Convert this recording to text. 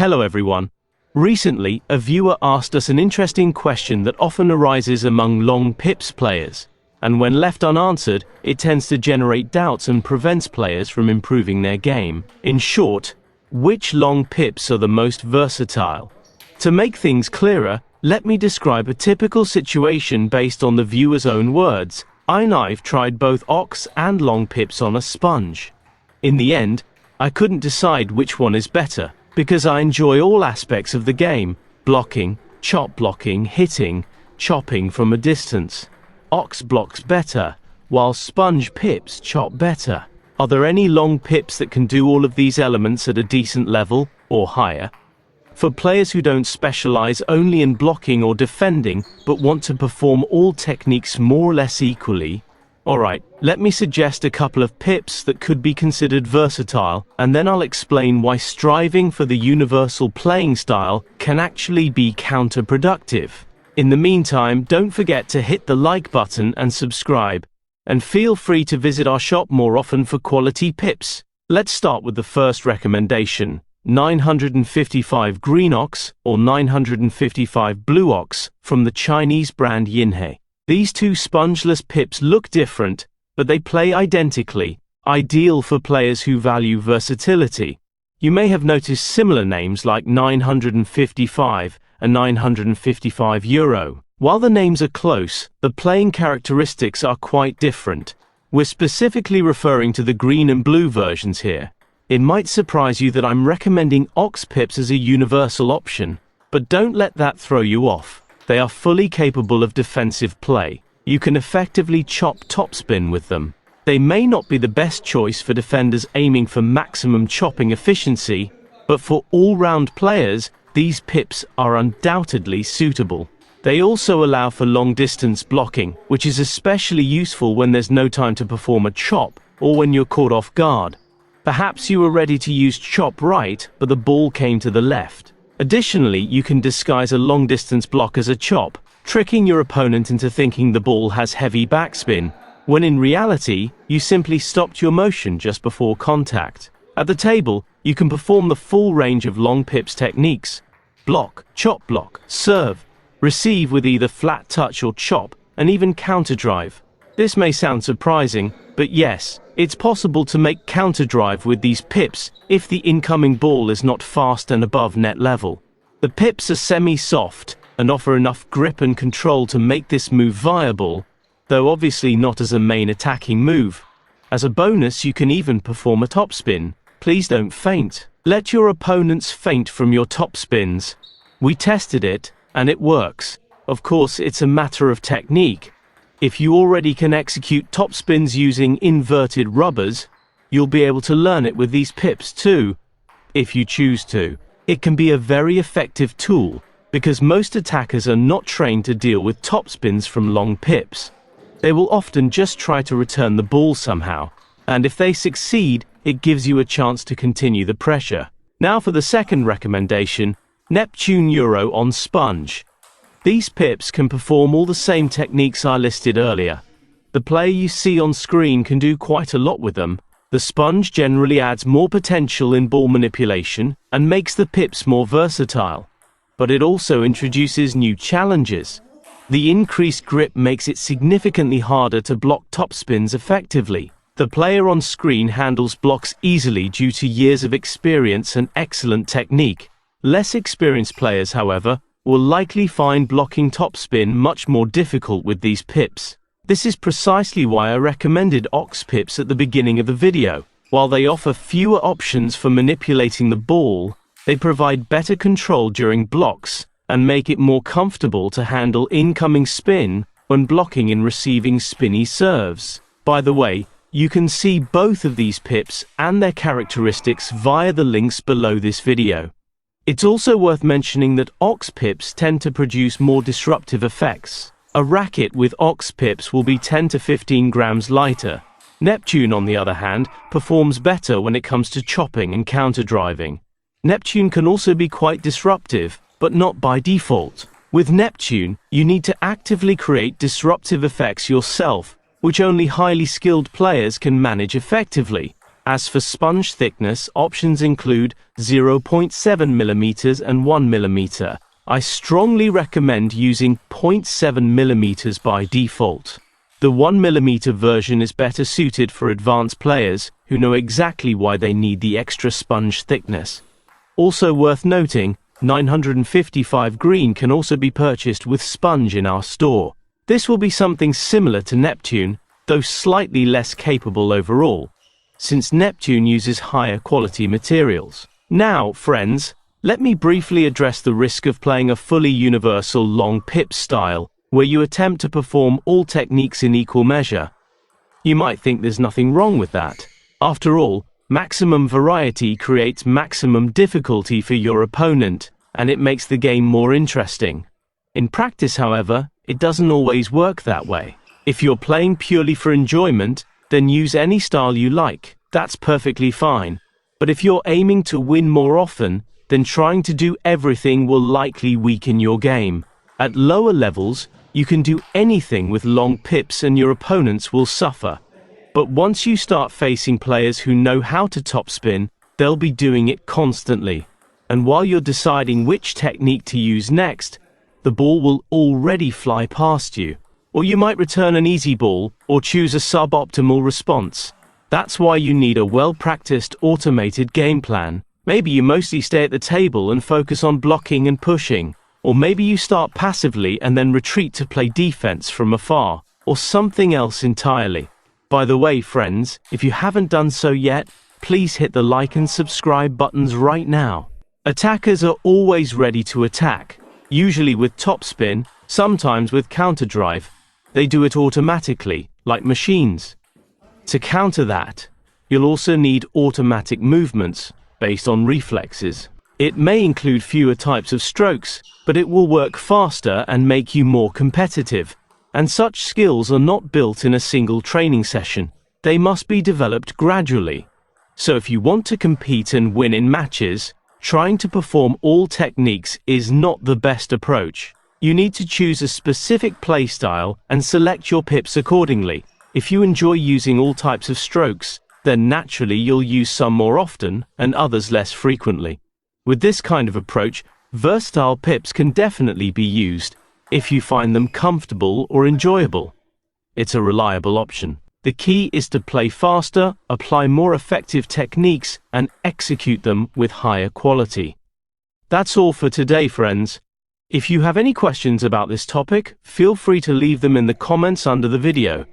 Hello everyone. Recently, a viewer asked us an interesting question that often arises among long PIPS players, and when left unanswered, it tends to generate doubts and prevents players from improving their game. In short, which long PIPS are the most versatile? To make things clearer, let me describe a typical situation based on the viewer's own words. I've tried both Ox and long PIPS on a sponge. In the end, I couldn't decide which one is better, because I enjoy all aspects of the game: blocking, chop blocking, hitting, chopping from a distance. Ox blocks better, while sponge PIPS chop better. Are there any long PIPS that can do all of these elements at a decent level, or higher? For players who don't specialize only in blocking or defending, but want to perform all techniques more or less equally, alright, let me suggest a couple of PIPS that could be considered versatile, and then I'll explain why striving for the universal playing style can actually be counterproductive. In the meantime, don't forget to hit the like button and subscribe, and feel free to visit our shop more often for quality PIPS. Let's start with the first recommendation: 955 Green Ox or 955 Blue Ox from the Chinese brand Yinhe. These two spongeless PIPS look different, but they play identically, ideal for players who value versatility. You may have noticed similar names like 955 and 955 Euro. While the names are close, the playing characteristics are quite different. We're specifically referring to the green and blue versions here. It might surprise you that I'm recommending Ox PIPS as a universal option, but don't let that throw you off. They are fully capable of defensive play. You can effectively chop topspin with them. They may not be the best choice for defenders aiming for maximum chopping efficiency, but for all-round players, these PIPS are undoubtedly suitable. They also allow for long-distance blocking, which is especially useful when there's no time to perform a chop, or when you're caught off guard. Perhaps you were ready to use chop right, but the ball came to the left. Additionally, you can disguise a long-distance block as a chop, tricking your opponent into thinking the ball has heavy backspin, when in reality, you simply stopped your motion just before contact. At the table, you can perform the full range of long PIPS techniques: block, chop block, serve, receive with either flat touch or chop, and even counter drive. This may sound surprising, but yes, it's possible to make counter drive with these PIPS if the incoming ball is not fast and above net level. The PIPS are semi-soft and offer enough grip and control to make this move viable, though obviously not as a main attacking move. As a bonus, you can even perform a topspin. Please don't faint. Let your opponents faint from your topspins. We tested it, and it works. Of course, it's a matter of technique. If you already can execute topspins using inverted rubbers, you'll be able to learn it with these PIPS too, if you choose to. It can be a very effective tool, because most attackers are not trained to deal with topspins from long PIPS. They will often just try to return the ball somehow, and if they succeed, it gives you a chance to continue the pressure. Now for the second recommendation: Neptune Euro on sponge. These PIPS can perform all the same techniques I listed earlier. The player you see on screen can do quite a lot with them. The sponge generally adds more potential in ball manipulation and makes the PIPS more versatile. But it also introduces new challenges. The increased grip makes it significantly harder to block topspins effectively. The player on screen handles blocks easily due to years of experience and excellent technique. Less experienced players, however, will likely find blocking topspin much more difficult with these PIPS. This is precisely why I recommended Ox PIPS at the beginning of the video. While they offer fewer options for manipulating the ball, they provide better control during blocks and make it more comfortable to handle incoming spin when blocking and receiving spinny serves. By the way, you can see both of these PIPS and their characteristics via the links below this video. It's also worth mentioning that Ox PIPS tend to produce more disruptive effects. A racket with Ox PIPS will be 10 to 15 grams lighter. Neptune, on the other hand, performs better when it comes to chopping and counter-driving. Neptune can also be quite disruptive, but not by default. With Neptune, you need to actively create disruptive effects yourself, which only highly skilled players can manage effectively. As for sponge thickness, options include 0.7mm and 1mm. I strongly recommend using 0.7mm by default. The 1mm version is better suited for advanced players who know exactly why they need the extra sponge thickness. Also worth noting, 955 green can also be purchased with sponge in our store. This will be something similar to Neptune, though slightly less capable overall, since Neptune uses higher quality materials. Now, friends, let me briefly address the risk of playing a fully universal long PIPS style, where you attempt to perform all techniques in equal measure. You might think there's nothing wrong with that. After all, maximum variety creates maximum difficulty for your opponent, and it makes the game more interesting. In practice, however, it doesn't always work that way. If you're playing purely for enjoyment, then use any style you like. That's perfectly fine. But if you're aiming to win more often, then trying to do everything will likely weaken your game. At lower levels, you can do anything with long pips and your opponents will suffer. But once you start facing players who know how to topspin, they'll be doing it constantly. And while you're deciding which technique to use next, the ball will already fly past you. Or you might return an easy ball, or choose a suboptimal response. That's why you need a well-practiced automated game plan. Maybe you mostly stay at the table and focus on blocking and pushing. Or maybe you start passively and then retreat to play defense from afar, or something else entirely. By the way, friends, if you haven't done so yet, please hit the like and subscribe buttons right now. Attackers are always ready to attack, usually with topspin, sometimes with counterdrive. They do it automatically, like machines. To counter that, you'll also need automatic movements based on reflexes. It may include fewer types of strokes, but it will work faster and make you more competitive. And such skills are not built in a single training session. They must be developed gradually. So if you want to compete and win in matches, trying to perform all techniques is not the best approach. You need to choose a specific play style and select your pips accordingly. If you enjoy using all types of strokes, then naturally you'll use some more often and others less frequently. With this kind of approach, versatile pips can definitely be used if you find them comfortable or enjoyable. It's a reliable option. The key is to play faster, apply more effective techniques, and execute them with higher quality. That's all for today, friends. If you have any questions about this topic, feel free to leave them in the comments under the video.